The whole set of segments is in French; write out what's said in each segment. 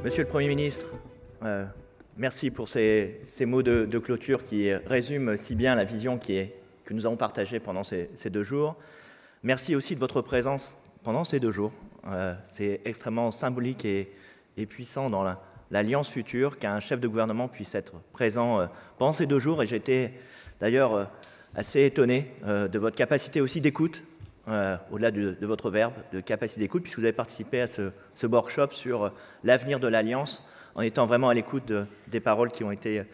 Monsieur le Premier ministre, merci pour ces mots de clôture qui résument si bien la vision que nous avons partagée pendant ces 2 jours. Merci aussi de votre présence pendant ces 2 jours. C'est extrêmement symbolique et puissant dans l'alliance future qu'un chef de gouvernement puisse être présent pendant ces 2 jours. Et j'étais d'ailleurs assez étonné de votre capacité aussi d'écoute, au-delà de votre verbe, de capacité d'écoute, puisque vous avez participé à ce workshop sur l'avenir de l'Alliance, en étant vraiment à l'écoute des paroles qui ont été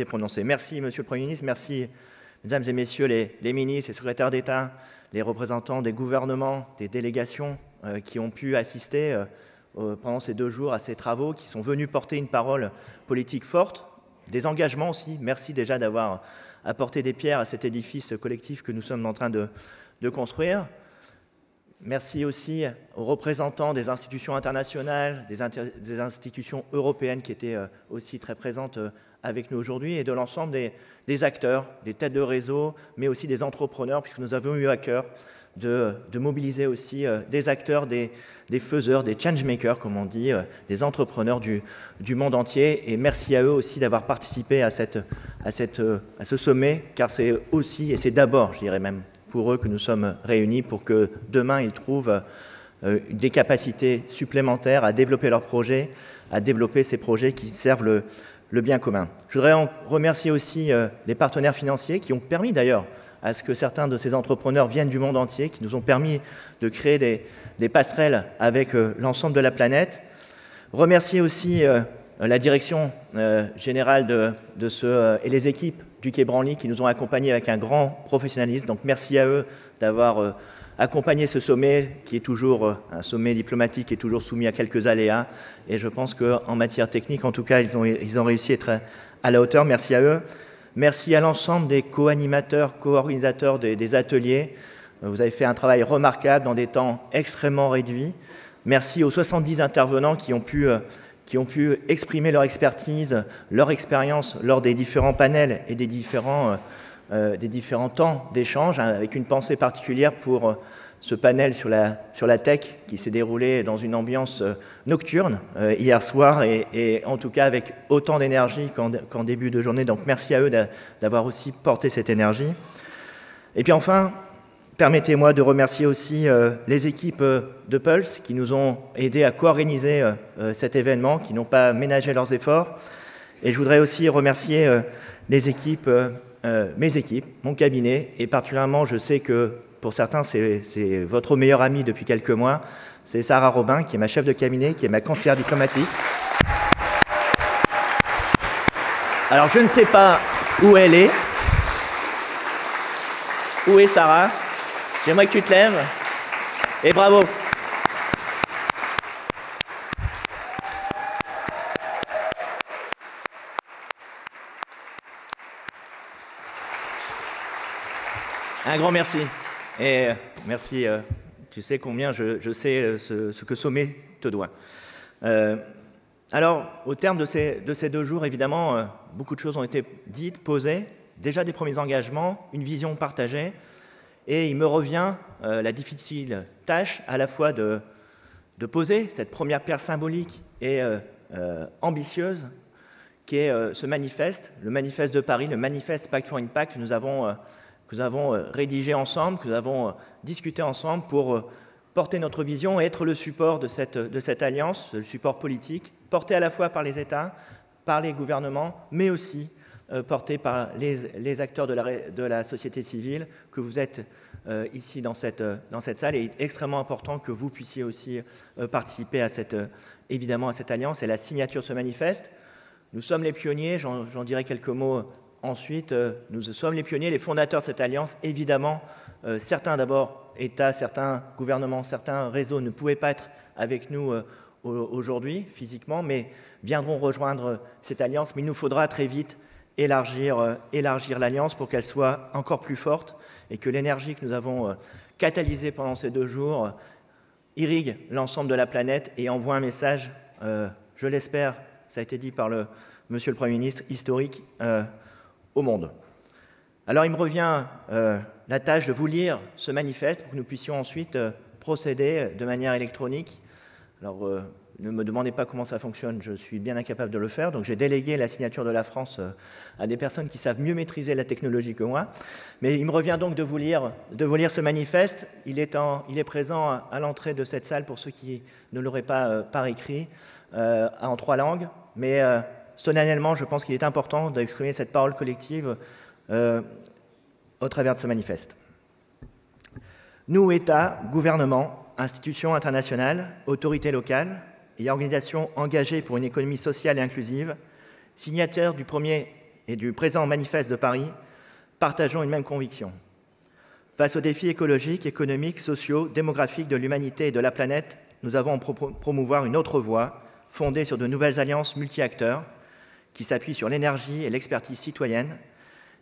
prononcées. Merci, Monsieur le Premier ministre, merci, Mesdames et Messieurs les ministres, les secrétaires d'État, les représentants des gouvernements, des délégations qui ont pu assister pendant ces 2 jours à ces travaux, qui sont venus porter une parole politique forte, des engagements aussi. Merci déjà d'avoir apporté des pierres à cet édifice collectif que nous sommes en train de construire. Merci aussi aux représentants des institutions internationales, des institutions européennes qui étaient aussi très présentes avec nous aujourd'hui et de l'ensemble des acteurs, des têtes de réseau, mais aussi des entrepreneurs, puisque nous avons eu à cœur de mobiliser aussi des acteurs, des faiseurs, des changemakers, comme on dit, des entrepreneurs du monde entier. Et merci à eux aussi d'avoir participé à ce sommet, car c'est aussi, et c'est d'abord, je dirais même, pour eux que nous sommes réunis, pour que demain ils trouvent des capacités supplémentaires à développer leurs projets, à développer ces projets qui servent le bien commun. Je voudrais en remercier aussi les partenaires financiers qui ont permis d'ailleurs à ce que certains de ces entrepreneurs viennent du monde entier, qui nous ont permis de créer des passerelles avec l'ensemble de la planète. Remercier aussi la direction générale et les équipes du Quai Branly qui nous ont accompagnés avec un grand professionnalisme. Donc merci à eux d'avoir accompagné ce sommet qui est toujours un sommet diplomatique qui est toujours soumis à quelques aléas. Et je pense qu'en matière technique, en tout cas, ils ont réussi à être à la hauteur. Merci à eux. Merci à l'ensemble des co-animateurs, co-organisateurs des ateliers. Vous avez fait un travail remarquable dans des temps extrêmement réduits. Merci aux 70 intervenants qui ont pu exprimer leur expertise, leur expérience lors des différents panels et des différents temps d'échange, avec une pensée particulière pour ce panel sur la tech qui s'est déroulé dans une ambiance nocturne hier soir et en tout cas avec autant d'énergie qu'en début de journée. Donc merci à eux d'avoir aussi porté cette énergie. Et puis enfin, permettez-moi de remercier aussi les équipes de Pulse qui nous ont aidés à co-organiser cet événement, qui n'ont pas ménagé leurs efforts. Et je voudrais aussi remercier les équipes, mes équipes, mon cabinet, et particulièrement, je sais que pour certains, c'est votre meilleure amie depuis quelques mois, c'est Sarah Robin, qui est ma chef de cabinet, qui est ma conseillère diplomatique. Alors, je ne sais pas où elle est. Où est Sarah ? J'aimerais que tu te lèves. Et bravo. Un grand merci. Et merci, tu sais combien je sais ce que Sommet te doit. Alors, au terme de ces 2 jours, évidemment, beaucoup de choses ont été dites, posées, déjà des premiers engagements, une vision partagée. Et il me revient la difficile tâche à la fois de poser cette première pierre symbolique et ambitieuse qui est ce manifeste, le manifeste de Paris, le manifeste Pact for Impact que nous avons rédigé ensemble, que nous avons discuté ensemble pour porter notre vision et être le support de cette alliance, le support politique, porté à la fois par les États, par les gouvernements, mais aussi porté par les acteurs de la société civile, que vous êtes ici dans cette salle. Et il est extrêmement important que vous puissiez aussi participer évidemment à cette alliance et la signature de ce manifeste. Nous sommes les pionniers, j'en dirai quelques mots ensuite. Nous sommes les pionniers, les fondateurs de cette alliance. Évidemment, certains d'abord États, certains gouvernements, certains réseaux ne pouvaient pas être avec nous aujourd'hui physiquement, mais viendront rejoindre cette alliance. Mais il nous faudra très vite élargir l'alliance pour qu'elle soit encore plus forte et que l'énergie que nous avons catalysée pendant ces 2 jours irrigue l'ensemble de la planète et envoie un message, je l'espère, ça a été dit par Monsieur le Premier ministre, historique au monde. Alors il me revient la tâche de vous lire ce manifeste pour que nous puissions ensuite procéder de manière électronique. Alors ne me demandez pas comment ça fonctionne, je suis bien incapable de le faire. Donc j'ai délégué la signature de la France à des personnes qui savent mieux maîtriser la technologie que moi. Mais il me revient donc de vous lire ce manifeste. Il est présent à l'entrée de cette salle pour ceux qui ne l'auraient pas par écrit, en 3 langues. Mais solennellement, je pense qu'il est important d'exprimer cette parole collective au travers de ce manifeste. Nous, États, gouvernements, institutions internationales, autorités locales et organisations engagées pour une économie sociale et inclusive, signataires du premier et du présent manifeste de Paris, partageons une même conviction. Face aux défis écologiques, économiques, sociaux, démographiques de l'humanité et de la planète, nous avons à promouvoir une autre voie, fondée sur de nouvelles alliances multi-acteurs, qui s'appuient sur l'énergie et l'expertise citoyenne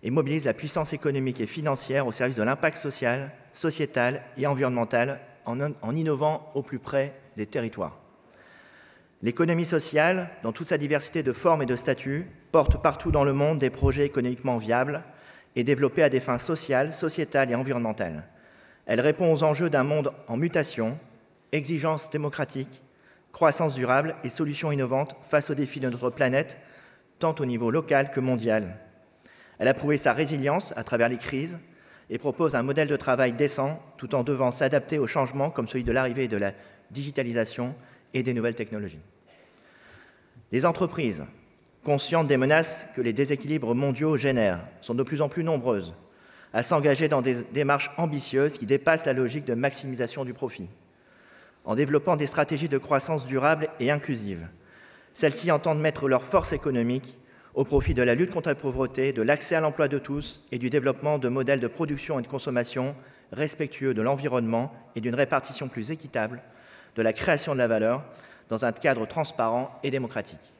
et mobilisent la puissance économique et financière au service de l'impact social, sociétal et environnemental en innovant au plus près des territoires. L'économie sociale, dans toute sa diversité de formes et de statuts, porte partout dans le monde des projets économiquement viables et développés à des fins sociales, sociétales et environnementales. Elle répond aux enjeux d'un monde en mutation, exigences démocratiques, croissance durable et solutions innovantes face aux défis de notre planète, tant au niveau local que mondial. Elle a prouvé sa résilience à travers les crises et propose un modèle de travail décent tout en devant s'adapter aux changements comme celui de l'arrivée de la digitalisation et des nouvelles technologies. Les entreprises, conscientes des menaces que les déséquilibres mondiaux génèrent, sont de plus en plus nombreuses à s'engager dans des démarches ambitieuses qui dépassent la logique de maximisation du profit. En développant des stratégies de croissance durable et inclusive, celles-ci entendent mettre leur force économique au profit de la lutte contre la pauvreté, de l'accès à l'emploi de tous et du développement de modèles de production et de consommation respectueux de l'environnement et d'une répartition plus équitable de la création de la valeur dans un cadre transparent et démocratique.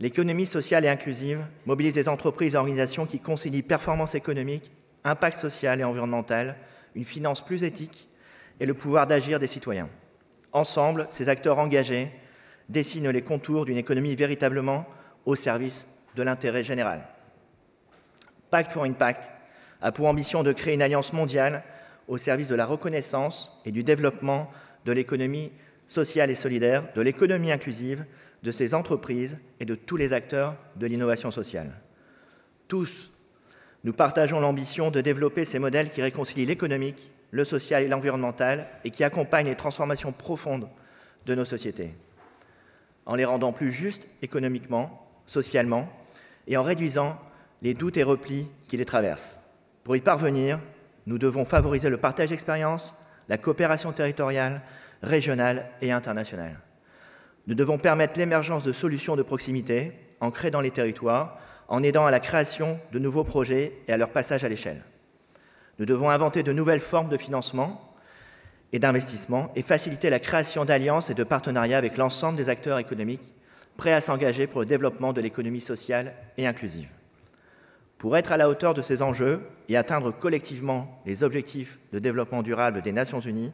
L'économie sociale et inclusive mobilise des entreprises et organisations qui concilient performance économique, impact social et environnemental, une finance plus éthique et le pouvoir d'agir des citoyens. Ensemble, ces acteurs engagés dessinent les contours d'une économie véritablement au service de l'intérêt général. Pact for Impact a pour ambition de créer une alliance mondiale au service de la reconnaissance et du développement de l'économie sociale et solidaire, de l'économie inclusive, de ses entreprises et de tous les acteurs de l'innovation sociale. Tous, nous partageons l'ambition de développer ces modèles qui réconcilient l'économique, le social et l'environnemental et qui accompagnent les transformations profondes de nos sociétés, en les rendant plus justes économiquement, socialement et en réduisant les doutes et replis qui les traversent. Pour y parvenir, nous devons favoriser le partage d'expériences, la coopération territoriale, régionale et internationale. Nous devons permettre l'émergence de solutions de proximité, ancrées dans les territoires, en aidant à la création de nouveaux projets et à leur passage à l'échelle. Nous devons inventer de nouvelles formes de financement et d'investissement et faciliter la création d'alliances et de partenariats avec l'ensemble des acteurs économiques prêts à s'engager pour le développement de l'économie sociale et inclusive. Pour être à la hauteur de ces enjeux et atteindre collectivement les objectifs de développement durable des Nations Unies,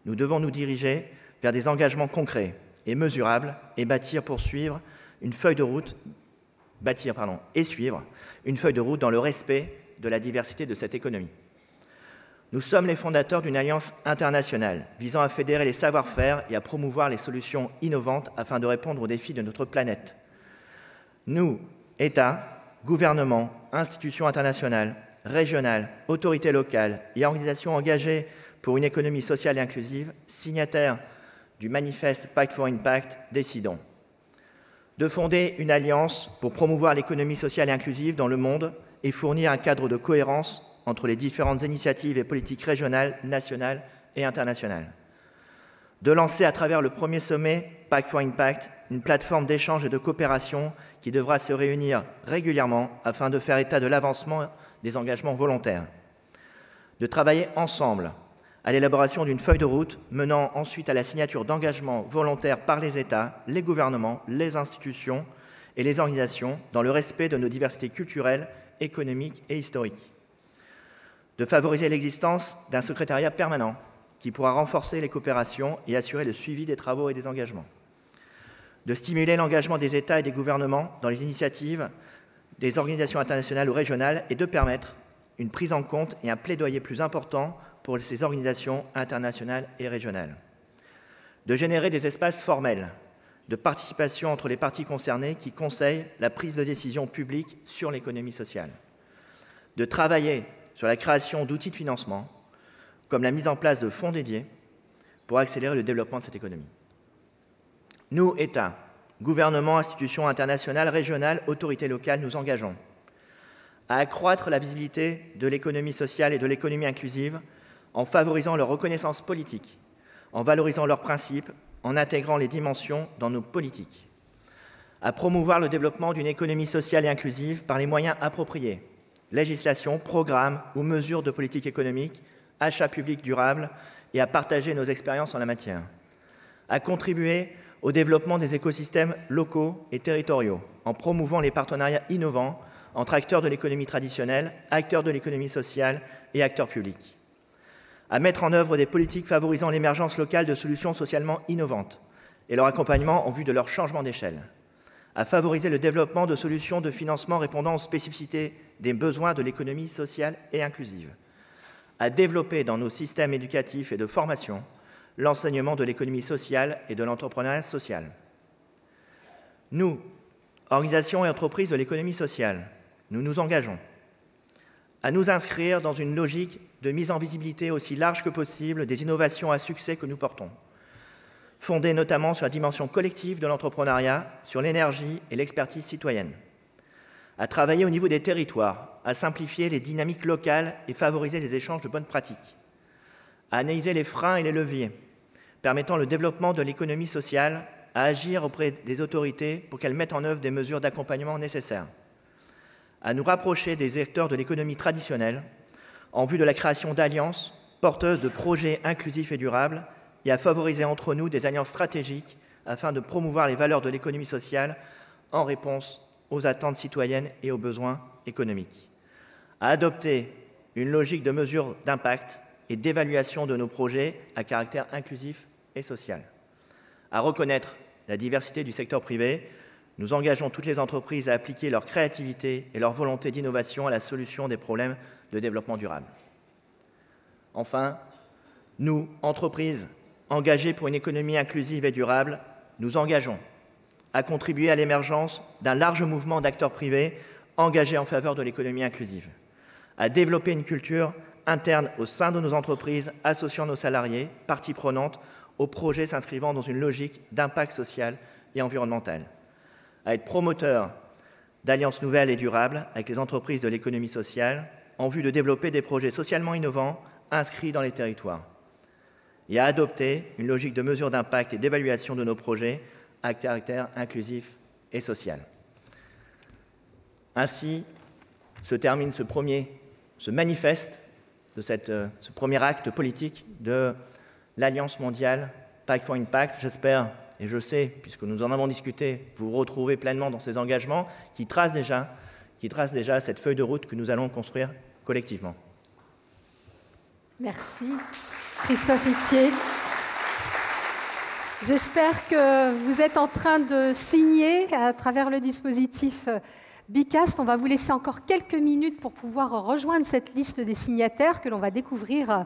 nous devons nous diriger vers des engagements concrets et mesurables et suivre une feuille de route dans le respect de la diversité de cette économie. Nous sommes les fondateurs d'une alliance internationale visant à fédérer les savoir-faire et à promouvoir les solutions innovantes afin de répondre aux défis de notre planète. Nous, États, gouvernements, institutions internationales, régionales, autorités locales et organisations engagées pour une économie sociale et inclusive, signataires du manifeste Pact for Impact, décidons de fonder une alliance pour promouvoir l'économie sociale et inclusive dans le monde et fournir un cadre de cohérence entre les différentes initiatives et politiques régionales, nationales et internationales. De lancer à travers le premier sommet Pact for Impact une plateforme d'échange et de coopération qui devra se réunir régulièrement afin de faire état de l'avancement des engagements volontaires. De travailler ensemble à l'élaboration d'une feuille de route menant ensuite à la signature d'engagements volontaires par les États, les gouvernements, les institutions et les organisations dans le respect de nos diversités culturelles, économiques et historiques. De favoriser l'existence d'un secrétariat permanent qui pourra renforcer les coopérations et assurer le suivi des travaux et des engagements. De stimuler l'engagement des États et des gouvernements dans les initiatives des organisations internationales ou régionales et de permettre une prise en compte et un plaidoyer plus important pour ces organisations internationales et régionales. de générer des espaces formels de participation entre les parties concernées qui conseillent la prise de décision publique sur l'économie sociale, de travailler sur la création d'outils de financement, comme la mise en place de fonds dédiés pour accélérer le développement de cette économie. Nous, États, gouvernements, institutions internationales, régionales, autorités locales, nous engageons à accroître la visibilité de l'économie sociale et de l'économie inclusive en favorisant leur reconnaissance politique, en valorisant leurs principes, en intégrant les dimensions dans nos politiques, à promouvoir le développement d'une économie sociale et inclusive par les moyens appropriés, législation, programmes ou mesures de politique économique, achats publics durables, et à partager nos expériences en la matière, à contribuer au développement des écosystèmes locaux et territoriaux, en promouvant les partenariats innovants entre acteurs de l'économie traditionnelle, acteurs de l'économie sociale et acteurs publics, à mettre en œuvre des politiques favorisant l'émergence locale de solutions socialement innovantes et leur accompagnement en vue de leur changement d'échelle, à favoriser le développement de solutions de financement répondant aux spécificités des besoins de l'économie sociale et inclusive, à développer dans nos systèmes éducatifs et de formation l'enseignement de l'économie sociale et de l'entrepreneuriat social. Nous, organisations et entreprises de l'économie sociale, nous nous engageons à nous inscrire dans une logique de mise en visibilité aussi large que possible des innovations à succès que nous portons, fondées notamment sur la dimension collective de l'entrepreneuriat, sur l'énergie et l'expertise citoyenne, à travailler au niveau des territoires, à simplifier les dynamiques locales et favoriser les échanges de bonnes pratiques, à analyser les freins et les leviers permettant le développement de l'économie sociale, à agir auprès des autorités pour qu'elles mettent en œuvre des mesures d'accompagnement nécessaires, à nous rapprocher des acteurs de l'économie traditionnelle en vue de la création d'alliances porteuses de projets inclusifs et durables et à favoriser entre nous des alliances stratégiques afin de promouvoir les valeurs de l'économie sociale en réponse aux attentes citoyennes et aux besoins économiques, à adopter une logique de mesure d'impact et d'évaluation de nos projets à caractère inclusif et social, à reconnaître la diversité du secteur privé. Nous engageons toutes les entreprises à appliquer leur créativité et leur volonté d'innovation à la solution des problèmes de développement durable. Enfin, nous, entreprises engagées pour une économie inclusive et durable, nous engageons à contribuer à l'émergence d'un large mouvement d'acteurs privés engagés en faveur de l'économie inclusive, à développer une culture interne au sein de nos entreprises, associant nos salariés, parties prenantes, aux projets s'inscrivant dans une logique d'impact social et environnemental, à être promoteur d'alliances nouvelles et durables avec les entreprises de l'économie sociale en vue de développer des projets socialement innovants inscrits dans les territoires et à adopter une logique de mesure d'impact et d'évaluation de nos projets à caractère inclusif et social. Ainsi se termine ce manifeste de ce premier acte politique de l'Alliance mondiale Pact for Impact. J'espère et je sais, puisque nous en avons discuté, vous vous retrouvez pleinement dans ces engagements qui tracent déjà cette feuille de route que nous allons construire collectivement. Merci, Christophe Itier. J'espère que vous êtes en train de signer à travers le dispositif Bicast. On va vous laisser encore quelques minutes pour pouvoir rejoindre cette liste des signataires que l'on va découvrir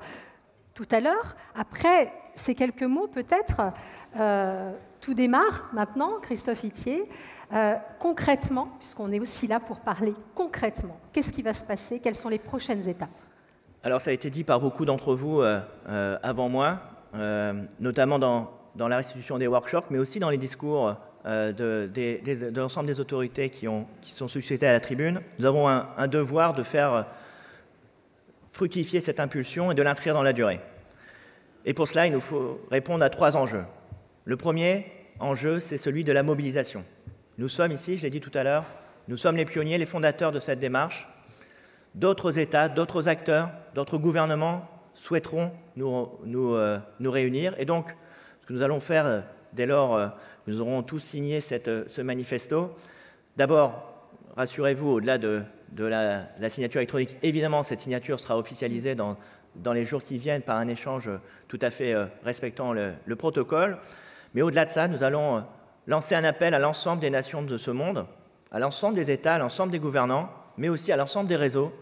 tout à l'heure. Après ces quelques mots, peut-être, tout démarre maintenant, Christophe Itier. Concrètement, puisqu'on est aussi là pour parler concrètement, qu'est-ce qui va se passer? Quelles sont les prochaines étapes? Alors, ça a été dit par beaucoup d'entre vous avant moi, notamment dans la restitution des workshops, mais aussi dans les discours de l'ensemble des autorités qui sont suscitées à la tribune. Nous avons un devoir de faire fructifier cette impulsion et de l'inscrire dans la durée. Et pour cela, il nous faut répondre à 3 enjeux. Le premier enjeu, c'est celui de la mobilisation. Nous sommes ici, je l'ai dit tout à l'heure, nous sommes les pionniers, les fondateurs de cette démarche. D'autres États, d'autres acteurs, d'autres gouvernements souhaiteront nous réunir. Et donc, ce que nous allons faire dès lors que nous aurons tous signé ce manifesto, d'abord, rassurez-vous, au-delà de la signature électronique, évidemment, cette signature sera officialisée dans les jours qui viennent par un échange tout à fait respectant le protocole. Mais au-delà de ça, nous allons lancer un appel à l'ensemble des nations de ce monde, à l'ensemble des États, à l'ensemble des gouvernants, mais aussi à l'ensemble des réseaux,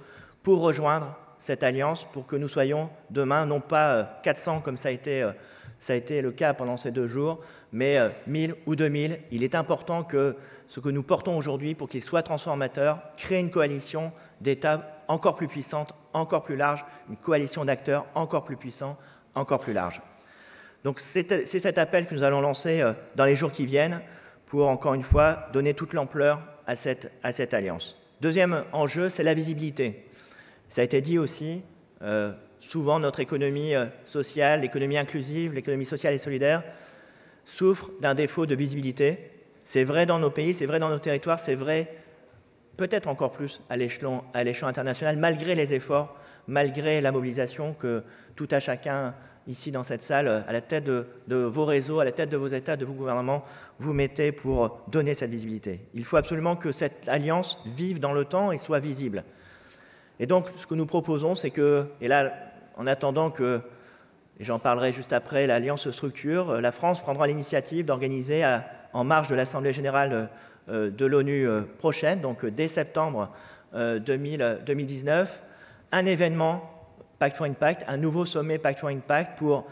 pour rejoindre cette alliance, pour que nous soyons demain, non pas 400 comme ça a été Ça a été le cas pendant ces 2 jours, mais 1000 ou 2000, il est important que ce que nous portons aujourd'hui, pour qu'il soit transformateur, crée une coalition d'États encore plus puissante, encore plus large, une coalition d'acteurs encore plus puissants, encore plus large. Donc c'est cet appel que nous allons lancer dans les jours qui viennent pour, encore une fois, donner toute l'ampleur à cette alliance. Deuxième enjeu, c'est la visibilité. Ça a été dit aussi, souvent notre économie sociale, l'économie inclusive, l'économie sociale et solidaire souffre d'un défaut de visibilité. C'est vrai dans nos pays, c'est vrai dans nos territoires, c'est vrai peut-être encore plus à l'échelon international, malgré les efforts, malgré la mobilisation que tout à chacun ici dans cette salle, à la tête de vos réseaux, à la tête de vos États, de vos gouvernements, vous mettez pour donner cette visibilité. Il faut absolument que cette alliance vive dans le temps et soit visible. Et donc, ce que nous proposons, c'est que, et là, en attendant que, et j'en parlerai juste après, l'alliance se structure, la France prendra l'initiative d'organiser en marge de l'Assemblée générale de l'ONU prochaine, donc dès septembre 2019, un événement Pact for Impact, un nouveau sommet Pact for Impact pour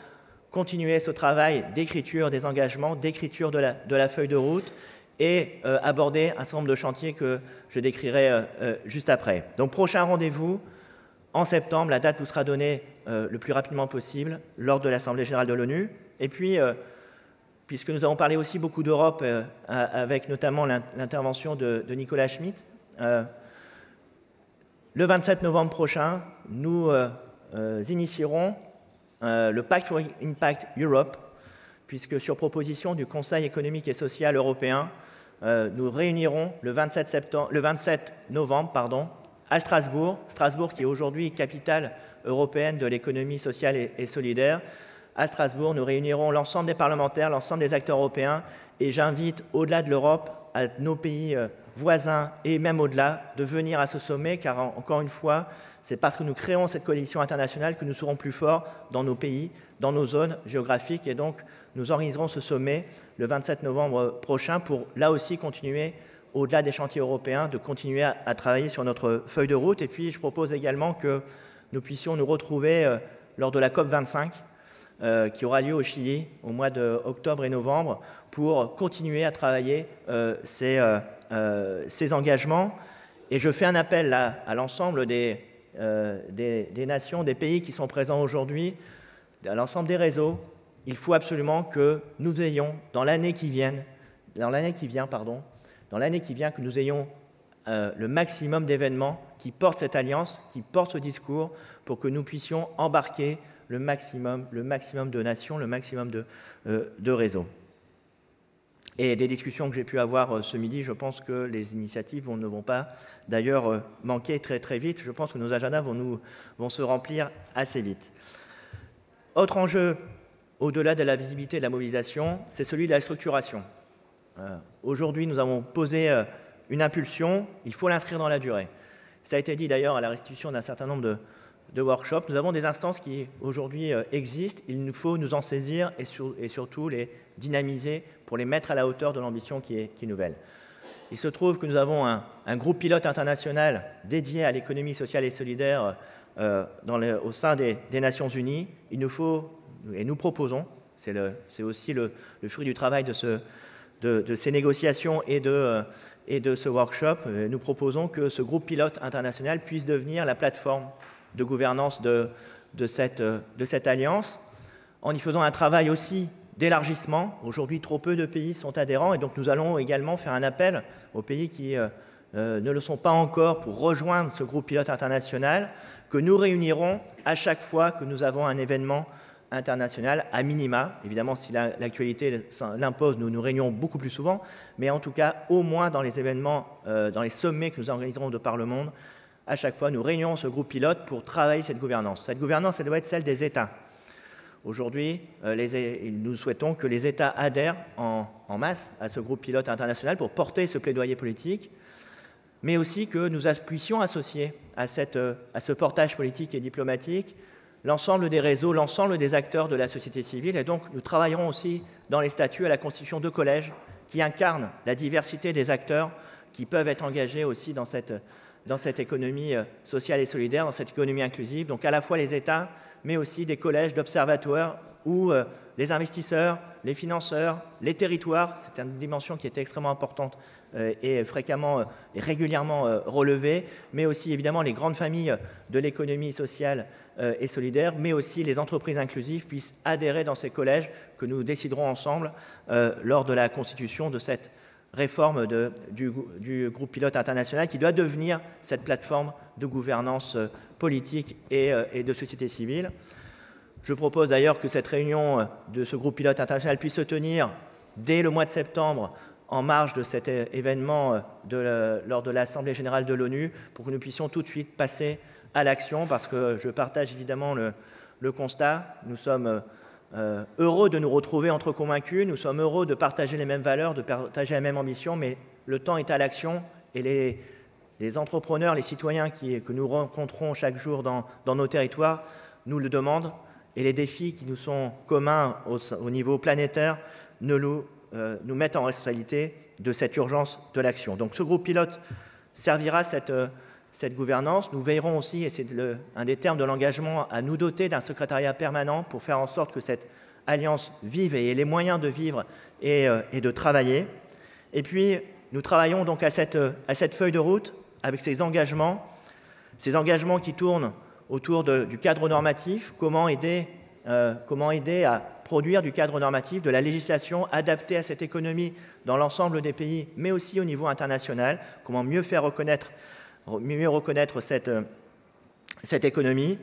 continuer ce travail d'écriture des engagements, d'écriture de la feuille de route et aborder un certain nombre de chantiers que je décrirai juste après. Donc prochain rendez-vous en septembre, la date vous sera donnée le plus rapidement possible lors de l'Assemblée générale de l'ONU. Et puis, puisque nous avons parlé aussi beaucoup d'Europe, avec notamment l'intervention de Nicolas Schmitt, le 27 novembre prochain, nous initierons le Pact for Impact Europe, puisque sur proposition du Conseil économique et social européen, nous réunirons le 27 novembre à Strasbourg, qui est aujourd'hui capitale européenne de l'économie sociale et solidaire. À Strasbourg, nous réunirons l'ensemble des parlementaires, l'ensemble des acteurs européens, et j'invite, au-delà de l'Europe, à nos pays voisins et même au-delà, de venir à ce sommet, car encore une fois, c'est parce que nous créons cette coalition internationale que nous serons plus forts dans nos pays, dans nos zones géographiques, et donc nous organiserons ce sommet le 27 novembre prochain pour, là aussi, continuer, au-delà des chantiers européens, de continuer à travailler sur notre feuille de route. Et puis, je propose également que nous puissions nous retrouver lors de la COP25, qui aura lieu au Chili au mois d'octobre et novembre, pour continuer à travailler ces engagements. Et je fais un appel à l'ensemble des nations, des pays qui sont présents aujourd'hui, à l'ensemble des réseaux. Il faut absolument que nous ayons, dans l'année qui vient, que nous ayons le maximum d'événements qui portent cette alliance, qui portent ce discours, pour que nous puissions embarquer le maximum de nations, le maximum de réseaux. Et des discussions que j'ai pu avoir ce midi, je pense que les initiatives ne vont pas d'ailleurs manquer très très vite. Je pense que nos agendas vont se remplir assez vite. Autre enjeu, au-delà de la visibilité et de la mobilisation, c'est celui de la structuration. Aujourd'hui, nous avons posé une impulsion, il faut l'inscrire dans la durée. Ça a été dit d'ailleurs à la restitution d'un certain nombre de workshops. Nous avons des instances qui aujourd'hui existent, il nous faut nous en saisir et surtout les dynamiser pour les mettre à la hauteur de l'ambition qui est nouvelle. Il se trouve que nous avons un groupe pilote international dédié à l'économie sociale et solidaire au sein des Nations Unies. Il nous faut, et nous proposons, c'est aussi le fruit du travail de ces négociations et de ce workshop, nous proposons que ce groupe pilote international puisse devenir la plateforme de gouvernance de cette alliance, en y faisant un travail aussi d'élargissement. Aujourd'hui, trop peu de pays sont adhérents, et donc nous allons également faire un appel aux pays qui ne le sont pas encore pour rejoindre ce groupe pilote international, que nous réunirons à chaque fois que nous avons un événement international, à minima. Évidemment, si l'actualité l'impose, nous nous réunions beaucoup plus souvent, mais en tout cas, au moins dans les événements, dans les sommets que nous organiserons de par le monde, à chaque fois, nous réunions ce groupe pilote pour travailler cette gouvernance. Cette gouvernance, elle doit être celle des États. Aujourd'hui, nous souhaitons que les États adhèrent en masse à ce groupe pilote international pour porter ce plaidoyer politique, mais aussi que nous puissions associer à ce portage politique et diplomatique l'ensemble des réseaux, l'ensemble des acteurs de la société civile. Et donc, nous travaillerons aussi dans les statuts à la constitution de collèges qui incarnent la diversité des acteurs qui peuvent être engagés aussi dans cette économie sociale et solidaire, dans cette économie inclusive. Donc, à la fois les États, mais aussi des collèges d'observateurs où les investisseurs, les financeurs, les territoires, c'est une dimension qui était extrêmement importante et fréquemment et régulièrement relevée, mais aussi évidemment les grandes familles de l'économie sociale et solidaire, mais aussi les entreprises inclusives puissent adhérer dans ces collèges que nous déciderons ensemble lors de la constitution de cette réforme du groupe pilote international qui doit devenir cette plateforme de gouvernance politique et de société civile. Je propose d'ailleurs que cette réunion de ce groupe pilote international puisse se tenir dès le mois de septembre en marge de cet événement lors de l'Assemblée générale de l'ONU pour que nous puissions tout de suite passer à l'action parce que je partage évidemment le constat. Nous sommes heureux de nous retrouver entre convaincus, nous sommes heureux de partager les mêmes valeurs, de partager la même ambition, mais le temps est à l'action et les entrepreneurs, les citoyens que nous rencontrons chaque jour dans nos territoires nous le demandent et les défis qui nous sont communs au niveau planétaire nous mettent en responsabilité de cette urgence de l'action. Donc ce groupe pilote servira cette gouvernance. Nous veillerons aussi, et c'est un des termes de l'engagement, à nous doter d'un secrétariat permanent pour faire en sorte que cette alliance vive et ait les moyens de vivre et de travailler. Et puis, nous travaillons donc à cette feuille de route avec ces engagements qui tournent autour du cadre normatif, comment aider à produire du cadre normatif, de la législation adaptée à cette économie dans l'ensemble des pays, mais aussi au niveau international, comment mieux reconnaître cette économie.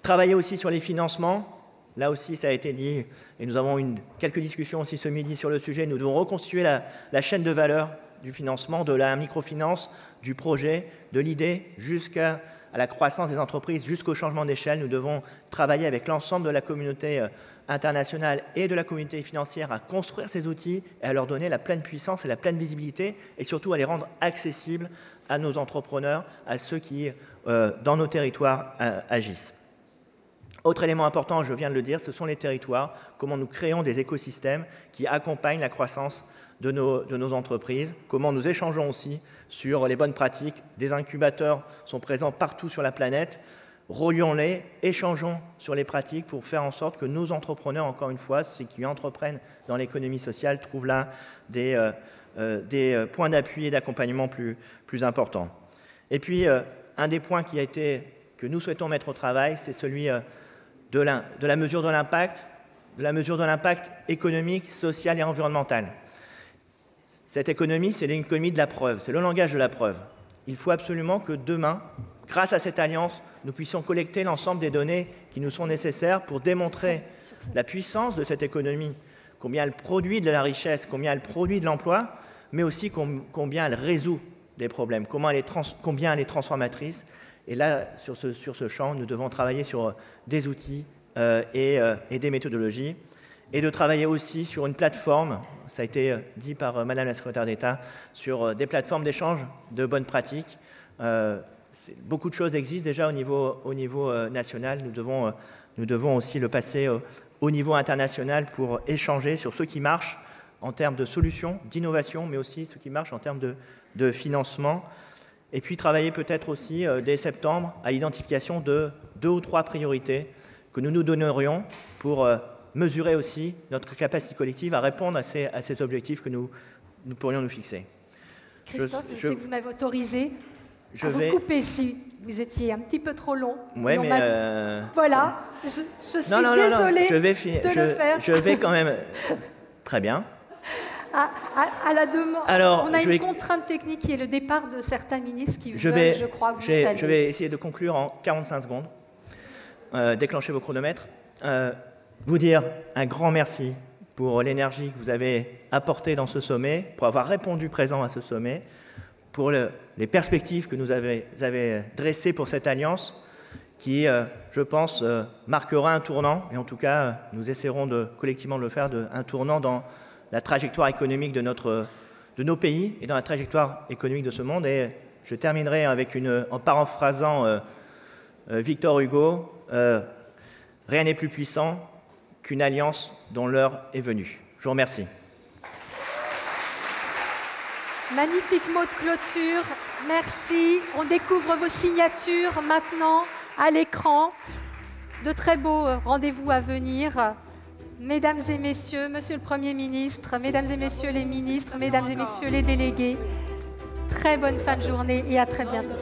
Travailler aussi sur les financements. Là aussi, ça a été dit, et nous avons quelques discussions aussi ce midi sur le sujet. Nous devons reconstituer la chaîne de valeur du financement, de la microfinance, du projet, de l'idée, jusqu'à la croissance des entreprises, jusqu'au changement d'échelle. Nous devons travailler avec l'ensemble de la communauté internationale et de la communauté financière à construire ces outils et à leur donner la pleine puissance et la pleine visibilité, et surtout à les rendre accessibles à nos entrepreneurs, à ceux qui, dans nos territoires, agissent. Autre élément important, je viens de le dire, ce sont les territoires, comment nous créons des écosystèmes qui accompagnent la croissance de nos entreprises, comment nous échangeons aussi sur les bonnes pratiques. Des incubateurs sont présents partout sur la planète, relions-les, échangeons sur les pratiques pour faire en sorte que nos entrepreneurs, encore une fois, ceux qui entreprennent dans l'économie sociale, trouvent là des points d'appui et d'accompagnement plus importants. Et puis, un des points que nous souhaitons mettre au travail, c'est celui de la mesure de l'impact économique, social et environnemental. Cette économie, c'est une économie de la preuve, c'est le langage de la preuve. Il faut absolument que demain, grâce à cette alliance, nous puissions collecter l'ensemble des données qui nous sont nécessaires pour démontrer la puissance de cette économie, combien elle produit de la richesse, combien elle produit de l'emploi, mais aussi combien elle résout des problèmes, combien elle est transformatrice. Et là, sur ce champ, nous devons travailler sur des outils et des méthodologies, et de travailler aussi sur une plateforme, ça a été dit par Madame la Secrétaire d'État, sur des plateformes d'échange de bonnes pratiques. Beaucoup de choses existent déjà au niveau national. Nous devons aussi le passer au niveau international pour échanger sur ce qui marche en termes de solutions, d'innovation, mais aussi ce qui marche en termes de financement. Et puis travailler peut-être aussi dès septembre à l'identification de 2 ou 3 priorités que nous nous donnerions pour mesurer aussi notre capacité collective à répondre à ces objectifs que nous pourrions nous fixer. Christophe, je sais que vous m'avez autorisé à vous couper si vous étiez un petit peu trop long. Oui, mais... Voilà, je suis désolée de le faire. Je vais quand même... Très bien. À la demande. Alors, on a une contrainte technique qui est le départ de certains ministres qui veulent, je crois, vous saluer. Je vais essayer de conclure en 45 secondes. Déclenchez vos chronomètres. Vous dire un grand merci pour l'énergie que vous avez apportée dans ce sommet, pour avoir répondu présent à ce sommet, pour les perspectives que nous avez dressées pour cette alliance qui, je pense, marquera un tournant, et en tout cas, nous essaierons collectivement de le faire, un tournant dans la trajectoire économique de nos pays et dans la trajectoire économique de ce monde. Et je terminerai en paraphrasant Victor Hugo, rien n'est plus puissant qu'une alliance dont l'heure est venue. Je vous remercie. Magnifique mot de clôture. Merci. On découvre vos signatures maintenant à l'écran. De très beaux rendez-vous à venir. Mesdames et messieurs, Monsieur le Premier ministre, Mesdames et messieurs les ministres, Mesdames et messieurs les délégués, très bonne fin de journée et à très bientôt.